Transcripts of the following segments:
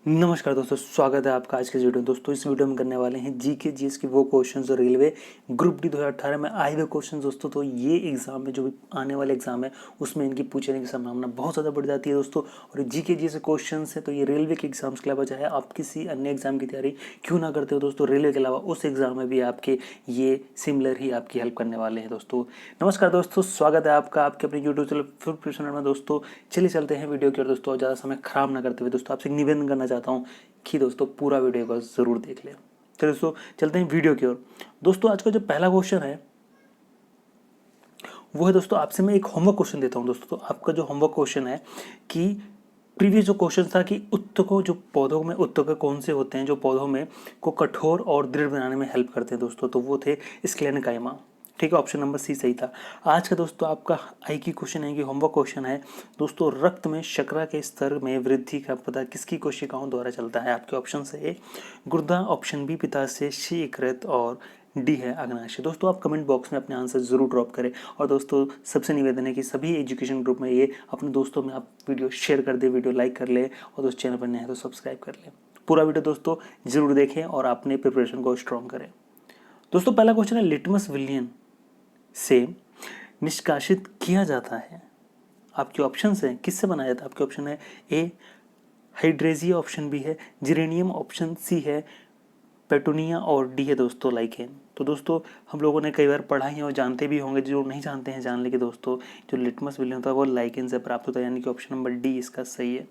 नमस्कार दोस्तों, स्वागत है आपका आज के वीडियो में। दोस्तों इस वीडियो में करने वाले हैं जीके जीएस के वो क्वेश्चन जो रेलवे ग्रुप डी 2018 में आए हुए क्वेश्चन। दोस्तों तो ये एग्जाम में जो भी आने वाले एग्जाम है उसमें इनकी पूछने की संभावना बहुत ज़्यादा बढ़ जाती है दोस्तों। और जीके जीएस के क्वेश्चन है तो ये रेलवे के एग्जाम्स के अलावा चाहे आप किसी अन्य एग्जाम की तैयारी क्यों ना करते हो दोस्तों, रेलवे के अलावा उस एग्जाम में भी आपके ये सिमिलर ही आपकी हेल्प करने वाले हैं दोस्तों। नमस्कार दोस्तों, स्वागत है आपका आपके अपने यूट्यूब चैनल फुल प्रिपरेशन में। दोस्तों चलिए चलते हैं वीडियो की ओर दोस्तों। ज़्यादा समय खराब ना करते हुए दोस्तों आपसे निवेदन करना चाहता हूँ कि दोस्तों पूरा वीडियो को ज़रूर देख लें। चलिए दोस्तों चलते हैं वीडियो की ओर। दोस्तों आज का जो पहला क्वेश्चन है वो है दोस्तों, आपसे मैं एक होमवर्क क्वेश्चन देता हूं दोस्तों। तो आपका जो होमवर्क क्वेश्चन है कि प्रीवियस जो क्वेश्चन था कि उत्तकों जो पौधों में उत्तक कौन से होते हैं जो पौधों में को कठोर और दृढ़ बनाने में हेल्प करते हैं दोस्तों, तो वो थे स्क्लेनेकाइमा। ठीक है, ऑप्शन नंबर सी सही था। आज का दोस्तों आपका आई की क्वेश्चन है कि होमवर्क क्वेश्चन है दोस्तों, रक्त में शर्करा के स्तर में वृद्धि का पता किसकी कोशिकाओं द्वारा चलता है। आपके ऑप्शन से ए गुर्दा, ऑप्शन बी पित्ताशय, सी यकृत और डी है अग्नाशय। दोस्तों आप कमेंट बॉक्स में अपने आंसर जरूर ड्रॉप करें। और दोस्तों सबसे निवेदन है कि सभी एजुकेशन ग्रुप में ये अपने दोस्तों में आप वीडियो शेयर कर दे, वीडियो लाइक कर ले और दोस्त चैनल पर नए हैं तो सब्सक्राइब कर ले। पूरा वीडियो दोस्तों जरूर देखें और अपने प्रिपरेशन को स्ट्रॉन्ग करें। दोस्तों पहला क्वेश्चन है, लिटमस विलियन से निष्कासित किया जाता है। आपके ऑप्शन है किससे बनाया जाता है। आपके ऑप्शन है ए हाइड्रेजिया, ऑप्शन बी है जिरेनियम, ऑप्शन सी है पेटूनिया और डी है दोस्तों लाइकेन। तो दोस्तों हम लोगों ने कई बार पढ़ा ही और जानते भी होंगे, जो नहीं जानते हैं जान लेंगे दोस्तों। जो लिटमस विलियन होता है वो लाइकेन से प्राप्त होता है, यानी कि ऑप्शन नंबर डी इसका सही है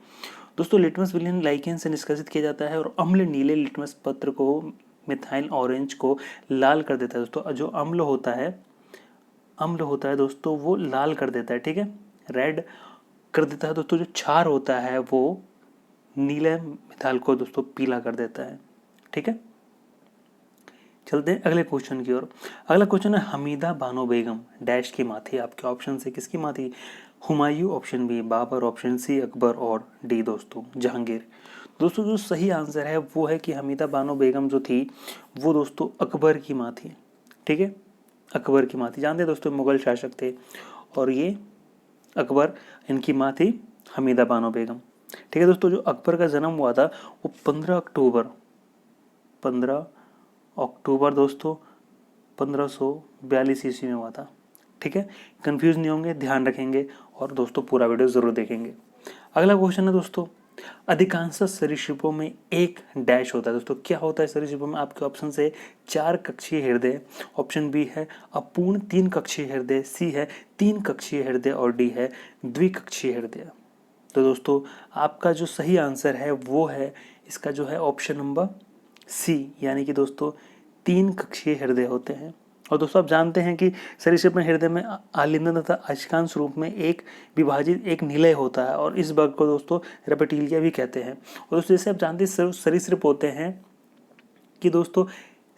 दोस्तों। लिटमस विलियन लाइकेन से निष्कासित किया जाता है और अम्ल नीले लिटमस पत्र को मिथाइल ऑरेंज को लाल कर देता है दोस्तों। जो अम्ल होता है दोस्तों वो लाल कर देता है, ठीक है, रेड कर देता है दोस्तों। जो क्षार होता है वो नीले मिथाइल को दोस्तों पीला कर देता है, ठीक है। चलते हैं अगले क्वेश्चन की ओर। अगला क्वेश्चन है, हमीदा बानो बेगम डैश की माँ थी। आपके ऑप्शन से किसकी माँ थी। Humayun, option B Babur, option C Akbar और डी दोस्तों जहांगीर। दोस्तों जो सही आंसर है वो है कि हमीदा बानो बेगम जो थी वो दोस्तों अकबर की माँ थी, ठीक है, अकबर की माँ थी। जानते हैं दोस्तों मुगल शासक थे और ये अकबर, इनकी माँ थी हमीदा बानो बेगम, ठीक है दोस्तों। जो अकबर का जन्म हुआ था वो 15 अक्टूबर दोस्तों 1542 ईस्वी में हुआ था, ठीक है। कंफ्यूज नहीं होंगे, ध्यान रखेंगे और दोस्तों पूरा वीडियो जरूर देखेंगे। अगला क्वेश्चन है दोस्तों, अधिकांश सरीसृपों में एक डैश होता है दोस्तों। क्या होता है सरीसृपों में। आपके ऑप्शन से 4 कक्षीय हृदय, ऑप्शन बी है अपूर्ण 3 कक्षीय हृदय, सी है 3 कक्षीय हृदय और डी है द्विकक्षीय हृदय। तो दोस्तों आपका जो सही आंसर है वो है इसका जो है ऑप्शन नंबर सी, यानी कि दोस्तों 3 कक्षीय हृदय होते हैं। और दोस्तों आप जानते हैं कि सरीसृप में हृदय में आलिंदन तथा अधिकांश रूप में एक विभाजित एक निलय होता है और इस भाग को दोस्तों रेपेटिलिया भी कहते हैं। और दोस्तों जैसे आप जानते हैं सरीसृप होते हैं कि दोस्तों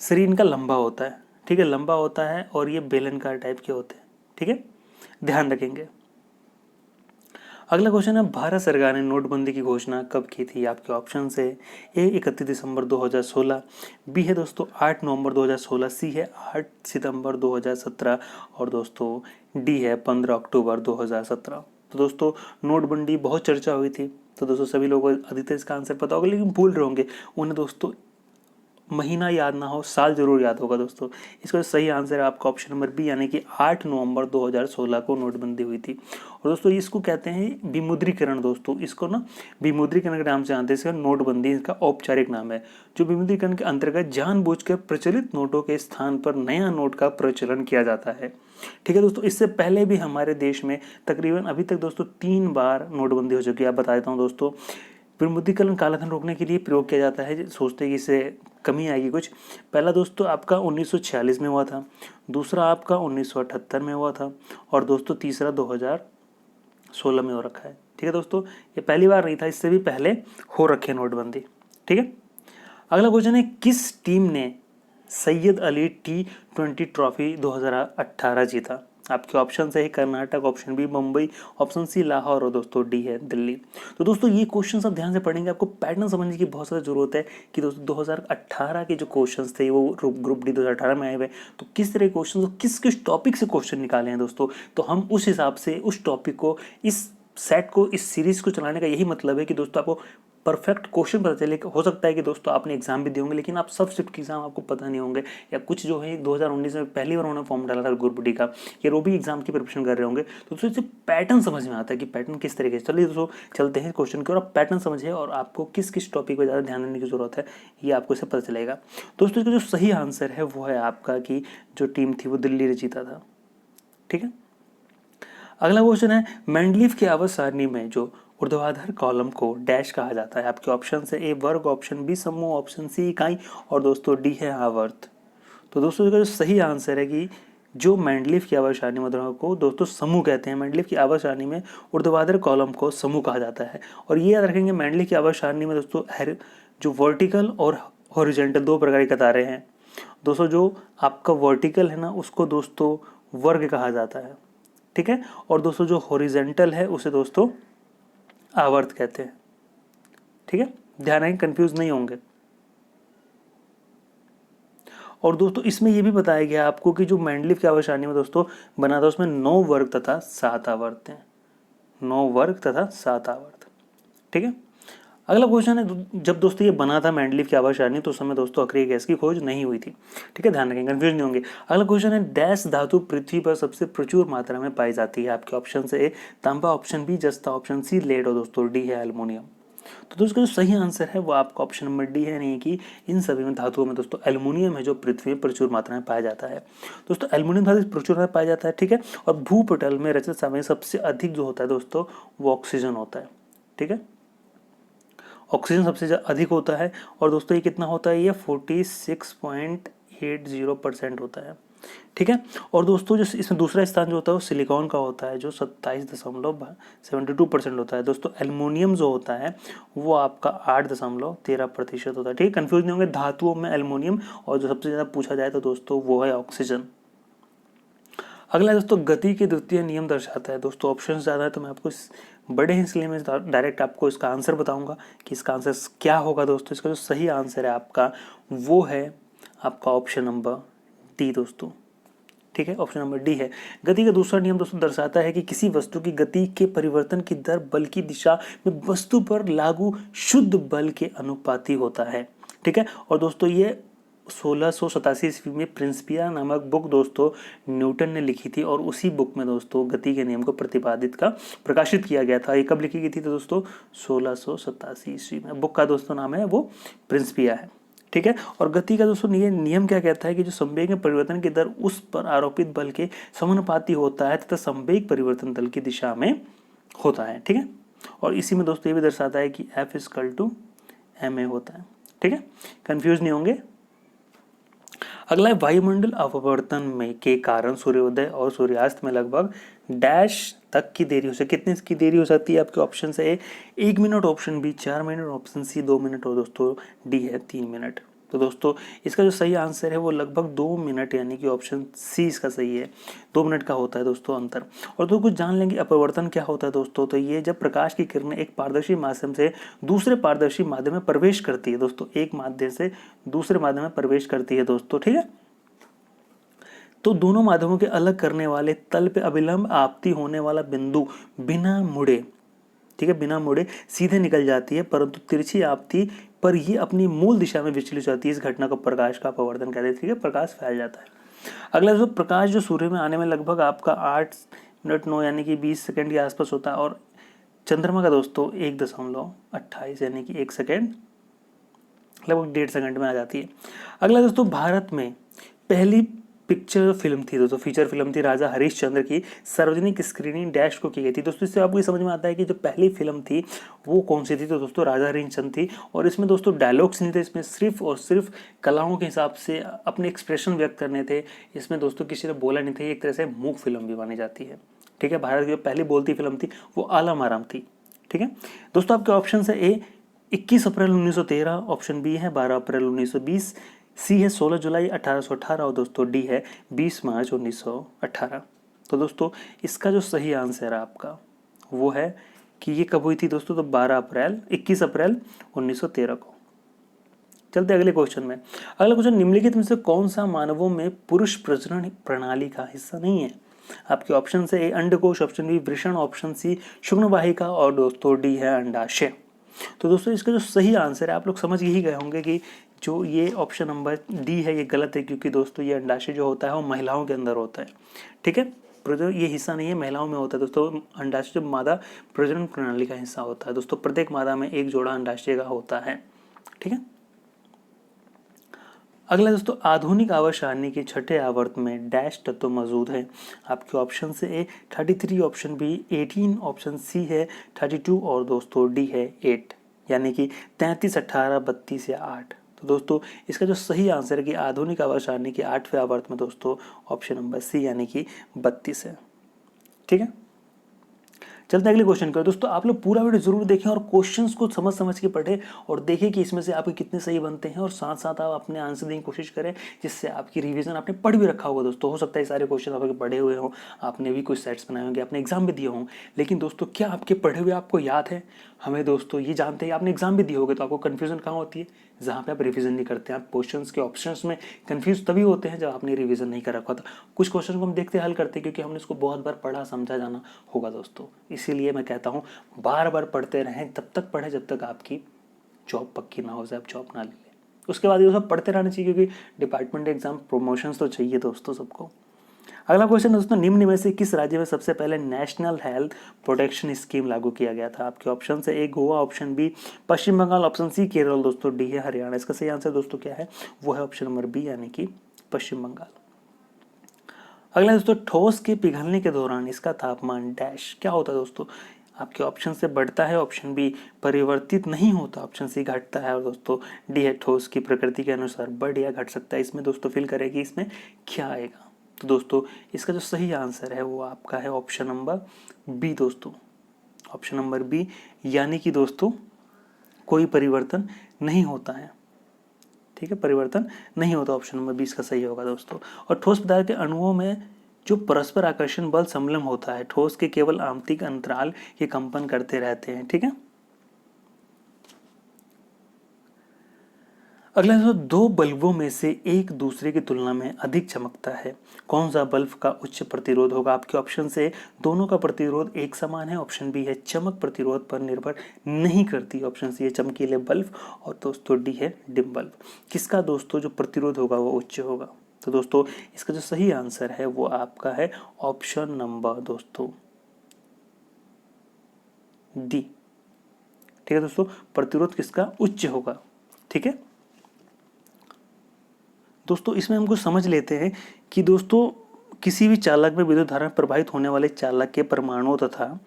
शरीर इनका लंबा होता है, ठीक है, लंबा होता है और ये बेलनकार टाइप के होते हैं, ठीक है, ध्यान रखेंगे। अगला क्वेश्चन है, भारत सरकार ने नोटबंदी की घोषणा कब की थी। आपके ऑप्शन है ए 31 दिसंबर 2016, बी है दोस्तों 8 नवंबर 2016, सी है 8 सितंबर 2017 और दोस्तों डी है 15 अक्टूबर 2017। तो दोस्तों नोटबंदी बहुत चर्चा हुई थी, तो दोस्तों सभी लोगों को अधिकतर इसका आंसर पता होगा, लेकिन भूल रहे होंगे उन्हें दोस्तों महीना याद ना हो, साल जरूर याद होगा दोस्तों। इसका सही आंसर है आपका ऑप्शन नंबर बी, यानी कि 8 नवंबर 2016 को नोटबंदी हुई थी। और दोस्तों इसको कहते हैं विमुद्रीकरण दोस्तों, इसको ना विमुद्रीकरण के नाम से जानते हैं। इसका नोटबंदी इसका औपचारिक नाम है। जो विमुद्रीकरण के अंतर्गत जानबूझकर प्रचलित नोटों के स्थान पर नया नोट का प्रचलन किया जाता है, ठीक है दोस्तों। इससे पहले भी हमारे देश में तकरीबन अभी तक दोस्तों 3 बार नोटबंदी हो चुकी है। आप बता देता हूँ दोस्तों, विमुद्रीकरण कालाधन रोकने के लिए प्रयोग किया जाता है, सोचते हैं कि इससे कमी आएगी कुछ। पहला दोस्तों आपका 1946 में हुआ था, दूसरा आपका 1978 में हुआ था और दोस्तों तीसरा 2016 में हो रखा है, ठीक है दोस्तों। ये पहली बार नहीं था, इससे भी पहले हो रखे नोटबंदी, ठीक है। अगला क्वेश्चन है, किस टीम ने सैयद अली T20 ट्रॉफी 2018 जीता। आपके ऑप्शन है Karnataka, option B Mumbai, option C Lahore और दोस्तों डी है दिल्ली। तो दोस्तों ये क्वेश्चन आप ध्यान से पढ़ेंगे, आपको पैटर्न समझने की बहुत ज़्यादा जरूरत है कि दोस्तों 2018 के जो क्वेश्चन थे वो ग्रुप डी 2018 में आए हुए, तो किस तरह के क्वेश्चन किस किस टॉपिक से क्वेश्चन निकाले हैं दोस्तों, तो हम उस हिसाब से उस टॉपिक को इस सेट को, इस सीरीज को चलाने का यही मतलब है कि दोस्तों आपको परफेक्ट क्वेश्चन पता चले। हो सकता है कि दोस्तों आपने एग्जाम भी दिए होंगे लेकिन आप सब शिफ्ट के एग्जाम आपको पता नहीं होंगे, या कुछ जो है 2019 में पहली बार उन्होंने फॉर्म डाला था ग्रुप डी का, या वो भी एग्जाम की प्रिपरेशन कर रहे होंगे, तो दोस्तों इससे पैटर्न समझ में आता है कि पैटर्न किस तरीके से। चलिए दोस्तों चलते हैं क्वेश्चन की और आप पैटर्न समझिए और आपको किस किस टॉपिक पर ज़्यादा ध्यान देने की जरूरत है ये आपको इससे पता चलेगा। दोस्तों इसका जो सही आंसर है वो है आपका कि जो टीम थी वो दिल्ली ने जीता था। ठीक है, अगला क्वेश्चन है मेंडलीफ की आवर्त सारणी में जो ऊर्ध्वाधर कॉलम को डैश कहा जाता है। आपके ऑप्शन है ए वर्ग, ऑप्शन बी समूह, ऑप्शन सी इकाई और दोस्तों डी है आवर्त। तो दोस्तों इसका जो सही आंसर है कि जो मेंडलीफ की आवर्त सारणी मुद्राओं को दोस्तों समूह कहते हैं। मेंडलीफ की आवर्त सारणी में ऊर्ध्वाधर कॉलम को समूह कहा जाता है। और ये याद रखेंगे मेंडलीफ की आवर्त सारणी में दोस्तों जो वर्टिकल और हॉरिजॉन्टल दो प्रकार की कतारें हैं। दोस्तों जो आपका वर्टिकल है ना उसको दोस्तों वर्ग कहा जाता है। ठीक है, और दोस्तों जो हॉरिजॉन्टल है उसे दोस्तों आवर्त कहते हैं। ठीक है, ध्यान रखें कंफ्यूज नहीं होंगे। और दोस्तों इसमें यह भी बताया गया आपको कि जो मेंडलीफ की आवर्त सारणी में दोस्तों बना था उसमें 9 वर्ग तथा 7 आवर्त हैं। 9 वर्ग तथा 7 आवर्त। ठीक है, अगला क्वेश्चन है जब दोस्तों ये बना था मेंडलीफ की आवर्त सारणी तो उस समय दोस्तों अक्रिय गैस की खोज नहीं हुई थी। ठीक है, ध्यान रखें कंफ्यूज नहीं होंगे। अगला क्वेश्चन है डैश धातु पृथ्वी पर सबसे प्रचुर मात्रा में पाई जाती है। आपके ऑप्शन से ए तांबा, ऑप्शन बी जस्ता, ऑप्शन सी लेड और दोस्तों डी है एल्युमिनियम। तो दोस्तों जो सही आंसर है वो आपका ऑप्शन नंबर डी है, नहीं कि इन सभी में धातुओं में दोस्तों एल्युमिनियम है जो पृथ्वी में प्रचुर मात्रा में पाया जाता है। दोस्तों एल्युमिनियम धातु प्रचुर में पाया जाता है। ठीक है, और भूपटल में रचित सामग्री सबसे अधिक जो होता है दोस्तों वो ऑक्सीजन होता है। ठीक है, ऑक्सीजन सबसे अधिक होता है और दोस्तों ये कितना होता है, ये 46.80% होता है। ठीक है, और दोस्तों जो इसमें दूसरा स्थान जो होता है वो सिलिकॉन का होता है जो 27.72% होता है। दोस्तों एल्युमिनियम जो होता है वो आपका 8.13% होता है। ठीक है, कंफ्यूज नहीं होंगे, धातुओं में एल्युमिनियम और जो सबसे ज़्यादा पूछा जाए तो दोस्तों वो है ऑक्सीजन। अगला दोस्तों गति के द्वितीय नियम दर्शाता है। दोस्तों ऑप्शन ज़्यादा है तो मैं आपको बड़े हैं इसलिए मैं डायरेक्ट आपको इसका आंसर बताऊंगा कि इसका आंसर क्या होगा। दोस्तों इसका जो सही आंसर है आपका वो है आपका ऑप्शन नंबर डी दोस्तों। ठीक है, ऑप्शन नंबर डी है। गति का दूसरा नियम दोस्तों दर्शाता है कि किसी वस्तु की गति के परिवर्तन की दर बल की दिशा में वस्तु पर लागू शुद्ध बल के अनुपाती होता है। ठीक है, और दोस्तों ये 1687 ईस्वी में प्रिंसिपिया नामक बुक दोस्तों न्यूटन ने लिखी थी और उसी बुक में दोस्तों गति के नियम को प्रतिपादित का प्रकाशित किया गया था। ये कब लिखी गई थी तो दोस्तों 1687 ईस्वी में। बुक का दोस्तों नाम है वो प्रिंसिपिया है। ठीक है, और गति का दोस्तों ये नियम क्या कहता है कि जो संवेग में परिवर्तन की दर उस पर आरोपित बल के समानुपाती होता है तथा संवेग परिवर्तन दल की दिशा में होता है। ठीक है, और इसी में दोस्तों ये भी दर्शाता है कि F=ma होता है। ठीक है, कंफ्यूज नहीं होंगे। अगला है वायुमंडल अपवर्तन में के कारण सूर्योदय और सूर्यास्त में लगभग डैश तक की देरी हो सकती है। कितनी की देरी हो सकती है? आपके ऑप्शन है 1 minute, option B 4 minute, option C 2 minute और दोस्तों डी है 3 मिनट। तो दोस्तों इसका जो सही आंसर है वो लगभग 2 मिनट, यानी कि ऑप्शन सी इसका सही है। 2 मिनट का होता है दोस्तों अंतर। और तो कुछ जान लेंगे अपवर्तन क्या होता है दोस्तों। तो ये जब प्रकाश की किरणें एक पारदर्शी माध्यम से दूसरे पारदर्शी माध्यम में प्रवेश करती है दोस्तों, एक माध्यम से दूसरे माध्यम में प्रवेश करती है दोस्तों। ठीक है, तो दोनों माध्यमों के अलग करने वाले तल पे अभिलंब आपती होने वाला बिंदु बिना मुड़े, ठीक है, बिना मुड़े सीधे निकल जाती है, परंतु तिरछी आपती पर ये अपनी मूल दिशा में विचलित हो जाती है। इस घटना को प्रकाश का अपवर्तन कहते हैं। ठीक है, प्रकाश फैल जाता है। अगला जो प्रकाश जो सूर्य में आने में लगभग आपका 8 मिनट 9 यानी कि 20 सेकंड के आसपास होता है, और चंद्रमा का दोस्तों 1.28 यानी कि 1 सेकंड लगभग 1.5 सेकंड में आ जाती है। अगला दोस्तों भारत में पहली पिक्चर फिल्म थी दोस्तों, फीचर फिल्म थी राजा हरिश्चंद्र की, सार्वजनिक स्क्रीनिंग डैश को की गई थी। दोस्तों इससे आपको ये समझ में आता है कि जो पहली फिल्म थी वो कौन सी थी। तो दोस्तों राजा हरिश्चंद्र थी, और इसमें दोस्तों डायलॉग्स नहीं थे, इसमें सिर्फ और सिर्फ कलाओं के हिसाब से अपने एक्सप्रेशन व्यक्त करने थे। इसमें दोस्तों किसी ने बोला नहीं था। एक तरह से मूक फिल्म भी मानी जाती है। ठीक है, भारत की जो पहली बोलती फिल्म थी वो आलम आराम थी। ठीक है दोस्तों, आपके ऑप्शन है ए 21 अप्रैल 1913, ऑप्शन बी है 12 अप्रैल 1920, सी है 16 जुलाई 1818 और दोस्तों डी है 20 मार्च 1918। तो दोस्तों इसका जो सही आंसर है आपका वो है कि ये कब हुई थी दोस्तों, तो 21 अप्रैल 1913 को। चलते अगले क्वेश्चन में। अगला क्वेश्चन, निम्नलिखित में से कौन सा मानवों में पुरुष प्रजनन प्रणाली का हिस्सा नहीं है। आपके ऑप्शन से ए अंडकोश, ऑप्शन बी वृषण, ऑप्शन सी शुक्नवाहिका और दोस्तों डी है अंडाशय। तो दोस्तों इसका जो सही आंसर है, आप लोग समझ यही गए होंगे कि जो ये ऑप्शन नंबर डी है ये गलत है, क्योंकि दोस्तों ये अंडाशय जो होता है वो महिलाओं के अंदर होता है। ठीक है, ये हिस्सा नहीं है, महिलाओं में होता है दोस्तों। अंडाशय जो मादा प्रजनन प्रणाली का हिस्सा होता है दोस्तों, प्रत्येक मादा में एक जोड़ा अंडाशय का होता है। ठीक है, अगला दोस्तों, आधुनिक आवर्त सारणी के छठे आवर्त में डैश तत्व मौजूद है। आपके ऑप्शन से ए 33, ऑप्शन बी 18, ऑप्शन सी है 32 और दोस्तों डी है 8, यानी कि 33, 18, 32 या 8। तो दोस्तों इसका जो सही आंसर है कि आधुनिक आवर्त सारणी के 8वें आवर्त में दोस्तों ऑप्शन नंबर सी यानी कि 32 है। ठीक है, चलते हैं अगले क्वेश्चन पर। दोस्तों आप लोग पूरा वीडियो जरूर देखें और क्वेश्चंस को समझ समझ के पढ़ें और देखें कि इसमें से आपके कितने सही बनते हैं, और साथ साथ आप अपने आंसर देने की कोशिश करें, जिससे आपकी रिवीजन आपने पढ़ भी रखा होगा दोस्तों। हो सकता है सारे क्वेश्चन आपके पढ़े हुए हों, आपने भी कुछ सेट्स बनाए होंगे, आपने एग्जाम भी दिए हों, लेकिन दोस्तों क्या आपके पढ़े हुए आपको याद है? हमें दोस्तों ये जानते हैं आपने एग्जाम भी दिए होगे, तो आपको कन्फ्यूजन कहाँ होती है? जहाँ पे आप रिवीजन नहीं करते हैं। आप क्वेश्चंस के ऑप्शंस में कंफ्यूज तभी होते हैं जब आपने रिवीजन नहीं कर रखा था। कुछ क्वेश्चन को हम देखते हल करते क्योंकि हमने इसको बहुत बार पढ़ा समझा जाना होगा दोस्तों। इसीलिए मैं कहता हूँ बार बार पढ़ते रहें, तब तक पढ़ें जब तक आपकी जॉब पक्की ना हो जाए, आप जॉब ना ले लें। उसके बाद ये सब पढ़ते रहना चाहिए, क्योंकि डिपार्टमेंट एग्जाम प्रमोशंस तो चाहिए दोस्तों सबको। अगला क्वेश्चन दोस्तों, निम्न में से किस राज्य में सबसे पहले नेशनल हेल्थ प्रोटेक्शन स्कीम लागू किया गया था? आपके ऑप्शन से ए गोवा, ऑप्शन बी पश्चिम बंगाल, ऑप्शन सी केरल, दोस्तों डी है हरियाणा। इसका सही आंसर दोस्तों क्या है? वो है ऑप्शन नंबर बी यानी कि पश्चिम बंगाल। अगला दोस्तों, ठोस के पिघलने के दौरान इसका तापमान डैश क्या होता है दोस्तों? आपके ऑप्शन से बढ़ता है, ऑप्शन बी परिवर्तित नहीं होता, ऑप्शन सी घटता है, और दोस्तों डी है ठोस की प्रकृति के अनुसार बढ़ या घट सकता है। इसमें दोस्तों फिल करेगी इसमें क्या आएगा? तो दोस्तों इसका जो सही आंसर है वो आपका है ऑप्शन नंबर बी दोस्तों, ऑप्शन नंबर बी, यानी कि दोस्तों कोई परिवर्तन नहीं होता है। ठीक है, परिवर्तन नहीं होता, ऑप्शन नंबर बी इसका सही होगा दोस्तों। और ठोस पदार्थ के अणुओं में जो परस्पर आकर्षण बल सम्मिलन होता है, ठोस के केवल आंतरिक अंतराल के कंपन करते रहते हैं। ठीक है, अगला दो बल्बों में से एक दूसरे की तुलना में अधिक चमकता है, कौन सा बल्ब का उच्च प्रतिरोध होगा? आपके ऑप्शन से दोनों का प्रतिरोध एक समान है, ऑप्शन बी है चमक प्रतिरोध पर निर्भर नहीं करती, ऑप्शन सी है चमकीले बल्ब, और दोस्तों डी है डिम बल्ब। किसका दोस्तों जो प्रतिरोध होगा वो उच्च होगा? तो दोस्तों इसका जो सही आंसर है वो आपका है ऑप्शन नंबर दोस्तों डी। ठीक है दोस्तों, प्रतिरोध किसका उच्च होगा? ठीक है दोस्तों, इसमें हम कुछ समझ लेते हैं कि दोस्तों किसी भी चालक में विद्युत धारा प्रभावित होने वाले चालक के परमाणुओं तथा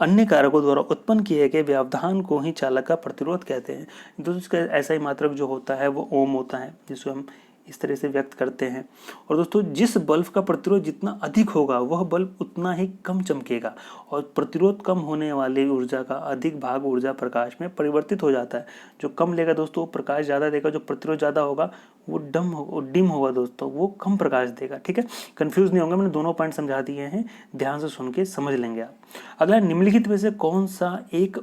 अन्य कारकों द्वारा उत्पन्न किए गए व्यवधान को ही चालक का प्रतिरोध कहते हैं। दोस्तों इसका ऐसा ही मात्रक जो होता है वो ओम होता है, जिसको हम इस तरह से व्यक्त करते हैं। और दोस्तों जिस बल्ब का प्रतिरोध जितना अधिक होगा वह बल्ब उतना ही कम चमकेगा, और प्रतिरोध कम होने वाली ऊर्जा का अधिक भाग ऊर्जा प्रकाश में परिवर्तित हो जाता है। जो कम लेगा दोस्तों वो प्रकाश ज़्यादा देगा, जो प्रतिरोध ज़्यादा होगा वो डिम होगा दोस्तों, वो कम प्रकाश देगा। ठीक है, कंफ्यूज नहीं होंगे, मैंने दोनों पॉइंट समझा दिए हैं, ध्यान से सुन के समझ लेंगे आप। अगला, निम्नलिखित में से कौन सा एक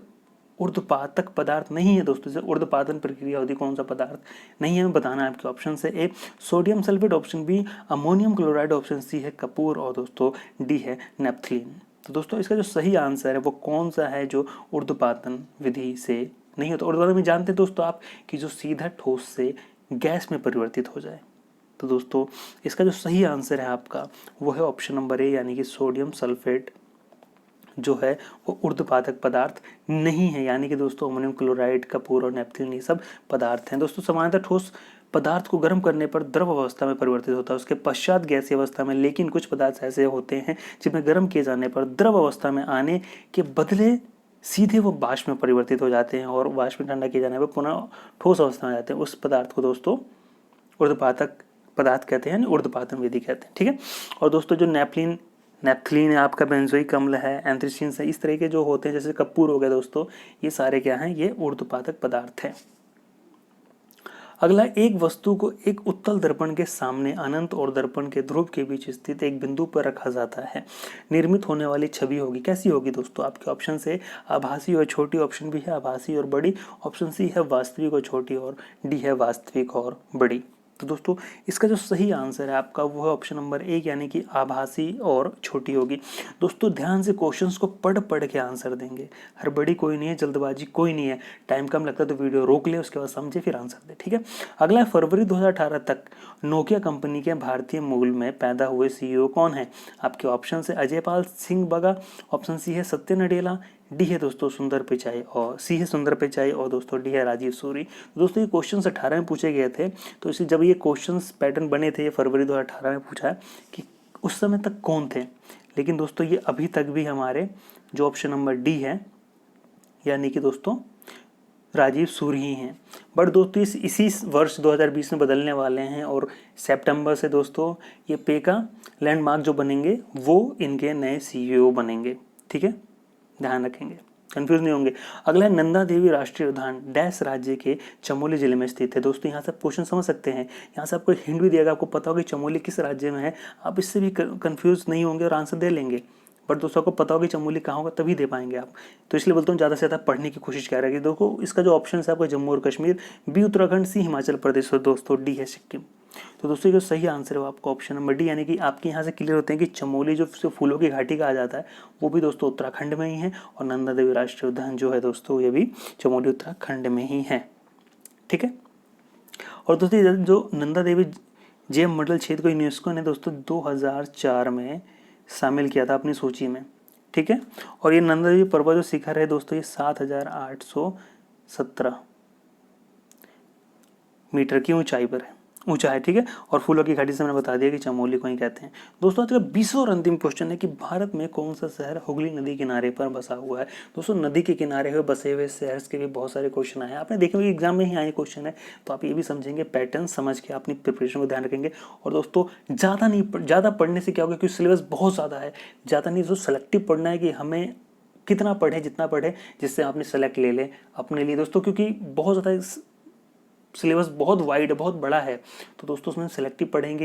ऊर्ध्वपातक पदार्थ नहीं है दोस्तों? जैसे ऊर्ध्वपातन प्रक्रिया होती है, कौन सा पदार्थ नहीं है हमें बताना है। आपके ऑप्शन से A sodium sulphate, option B ammonium chloride, option C है कपूर, और दोस्तों डी है नेपथलीन। तो दोस्तों इसका जो सही आंसर है वो कौन सा है जो ऊर्ध्वपातन विधि से नहीं होता? ऊर्ध्वपातन में जानते हैं दोस्तों आप कि जो सीधा ठोस से गैस में परिवर्तित हो जाए। तो दोस्तों इसका जो सही आंसर है आपका वो है ऑप्शन नंबर ए, यानी कि सोडियम सल्फेट जो है वो ऊर्ध्वपातक पदार्थ नहीं है, यानी कि दोस्तों अमोनियम क्लोराइड, कपूर और नेपथलीन ये सब पदार्थ हैं। दोस्तों सामान्यतः ठोस पदार्थ को गर्म करने पर द्रव अवस्था में परिवर्तित होता है, उसके पश्चात गैसीय अवस्था में। लेकिन कुछ पदार्थ ऐसे होते हैं जिनमें गर्म किए जाने पर द्रव अवस्था में आने के बदले सीधे वो वाष्प में परिवर्तित हो जाते हैं, और वाष्प में ठंडा किए जाने पर पुनः ठोस अवस्था में जाते हैं। उस पदार्थ को दोस्तों ऊर्ध्वपातक पदार्थ कहते हैं, ऊर्ध्वपातन विधि कहते हैं। ठीक है, और दोस्तों जो नेपथलीन है, आपका बेंजोइक अम्ल है, एंथ्रेसीन है, इस तरह के जो होते हैं, जैसे कपूर हो गया दोस्तों, ये सारे क्या हैं? ये ऊर्ध्वपातक पदार्थ हैं। अगला, एक वस्तु को एक उत्तल दर्पण के सामने अनंत और दर्पण के ध्रुव के बीच स्थित एक बिंदु पर रखा जाता है, निर्मित होने वाली छवि होगी कैसी होगी दोस्तों? आपके ऑप्शन से आभासी और छोटी, ऑप्शन बी है आभासी और बड़ी, ऑप्शन सी है वास्तविक और छोटी, और डी है वास्तविक और बड़ी। तो दोस्तों इसका जो सही आंसर है आपका वो है ऑप्शन नंबर 1 यानी कि आभासी और छोटी होगी। दोस्तों ध्यान से क्वेश्चंस को पढ़ पढ़ के आंसर देंगे, हड़बड़ी कोई नहीं है, जल्दबाजी कोई नहीं है। टाइम कम लगता है तो वीडियो रोक ले, उसके बाद समझे फिर आंसर दे, ठीक है। अगला है फरवरी 2018 तक नोकिया कंपनी के भारतीय मूल में पैदा हुए सीईओ कौन है। आपके ऑप्शन है अजय पाल सिंह बगा, ऑप्शन सी है सत्य नडेला, डी है दोस्तों सुंदर पिचाई और सी है सुंदर पिचाई और दोस्तों डी है राजीव सूरी। दोस्तों ये क्वेश्चन 18 में पूछे गए थे, तो इसे जब ये क्वेश्चन पैटर्न बने थे, ये फरवरी 2018 में पूछा है कि उस समय तक कौन थे। लेकिन दोस्तों ये अभी तक भी हमारे जो ऑप्शन नंबर डी है यानी कि दोस्तों राजीव सूरी ही हैं। बट दोस्तों इसी वर्ष 2020 में बदलने वाले हैं और सितंबर से दोस्तों ये पे का लैंडमार्क जो बनेंगे वो इनके नए सीईओ बनेंगे, ठीक है, ध्यान रखेंगे, कंफ्यूज नहीं होंगे। अगला है नंदा देवी राष्ट्रीय उद्यान डैश राज्य के चमोली जिले में स्थित है। दोस्तों यहाँ से क्वेश्चन समझ सकते हैं, यहाँ से आपको हिंट भी दिएगा, आपको पता होगा कि चमोली किस राज्य में है, आप इससे भी कंफ्यूज नहीं होंगे और आंसर दे लेंगे। बट दोस्तों आपको पता होगा कि चमोली कहाँ होगा तभी दे पाएंगे आप। तो इसलिए बोलता हूँ ज़्यादा से ज़्यादा पढ़ने की कोशिश क्या रहेगी। देखो इसका जो ऑप्शन है आपका जम्मू और कश्मीर, बी उत्तराखंड, सी हिमाचल प्रदेश और दोस्तों डी है सिक्किम। तो दोस्तों जो सही आंसर है वो आपका ऑप्शन नंबर डी यानी कि आपके यहाँ से क्लियर होते हैं कि चमोली जो फूलों की घाटी कहा जाता है वो भी दोस्तों उत्तराखंड में ही है और नंदा देवी राष्ट्रीय उद्यान जो है दोस्तों ये भी चमोली उत्तराखंड में ही है, ठीक है। और दोस्तों जो नंदा देवी जैव मंडल क्षेत्र को यूनेस्को ने दोस्तों 2004 में शामिल किया था अपनी सूची में, ठीक है। और ये नंदा देवी पर्वत जो शिखर है दोस्तों ये 7,817 मीटर की ऊंचाई पर है, ऊंचा है, ठीक है। और फूलों की घाटी से मैंने बता दिया कि चमोली को ही कहते हैं। दोस्तों आज का 20वां और अंतिम क्वेश्चन है कि भारत में कौन सा शहर हुगली नदी किनारे पर बसा हुआ है। दोस्तों नदी के किनारे हुए बसे हुए शहर के भी बहुत सारे क्वेश्चन आए, आपने देखे हुए एग्जाम में ही आए क्वेश्चन है, तो आप ये भी समझेंगे, पैटर्न समझ के अपनी प्रिपरेशन को ध्यान रखेंगे। और दोस्तों ज़्यादा पढ़ने से क्या होगा, क्योंकि सिलेबस बहुत ज़्यादा है, ज़्यादा नहीं जो सेलेक्टिव पढ़ना है कि हमें कितना पढ़े, जितना पढ़े जिससे आपने सेलेक्ट ले लें अपने लिए दोस्तों, क्योंकि बहुत ज़्यादा सिलेबस बहुत वाइड है, बहुत बड़ा है। तो दोस्तों उसमें सेलेक्टिव पढ़ेंगे,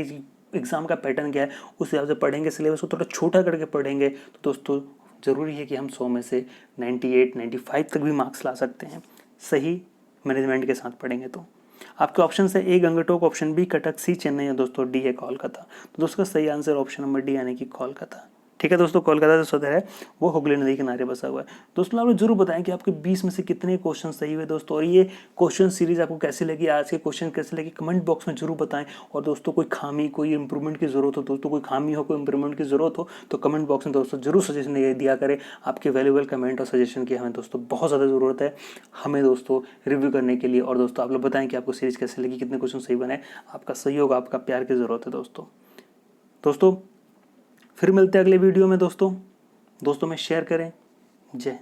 एग्जाम का पैटर्न क्या है उस हिसाब से पढ़ेंगे, सिलेबस को थोड़ा छोटा करके पढ़ेंगे, तो दोस्तों ज़रूरी है कि हम 100 में से 98 95 तक भी मार्क्स ला सकते हैं सही मैनेजमेंट के साथ पढ़ेंगे। तो आपके ऑप्शन है ए गंगटोक, ऑप्शन बी कटक, सी चेन्नई और दोस्तों डी है कोलकाता। तो दोस्तों सही आंसर ऑप्शन नंबर डी यानी कि कोलकाता, ठीक है दोस्तों। कोलकाता जो शहर है वो हुगली नदी किनारे बसा हुआ है। दोस्तों आप लोग जरूर बताएं कि आपके 20 में से कितने क्वेश्चन सही हुए दोस्तों, और ये क्वेश्चन सीरीज आपको कैसे लगी, आज के क्वेश्चन कैसे लगे कमेंट बॉक्स में जरूर बताएं। और दोस्तों कोई खामी, कोई इंप्रूवमेंट की जरूरत हो, दोस्तों कोई खामी हो, कोई इंप्रूवमेंट की जरूरत हो तो कमेंट बॉक्स में दोस्तों जरूर सजेशन दिया करें। आपके वैल्यूएबल कमेंट और सजेशन की हमें दोस्तों बहुत ज़्यादा ज़रूरत है, हमें दोस्तों रिव्यू करने के लिए। और दोस्तों आप लोग बताएं कि आपको सीरीज कैसे लगी, कितने क्वेश्चन सही बने, आपका सहयोग, आपका प्यार की ज़रूरत है दोस्तों फिर मिलते हैं अगले वीडियो में दोस्तों में शेयर करें। जय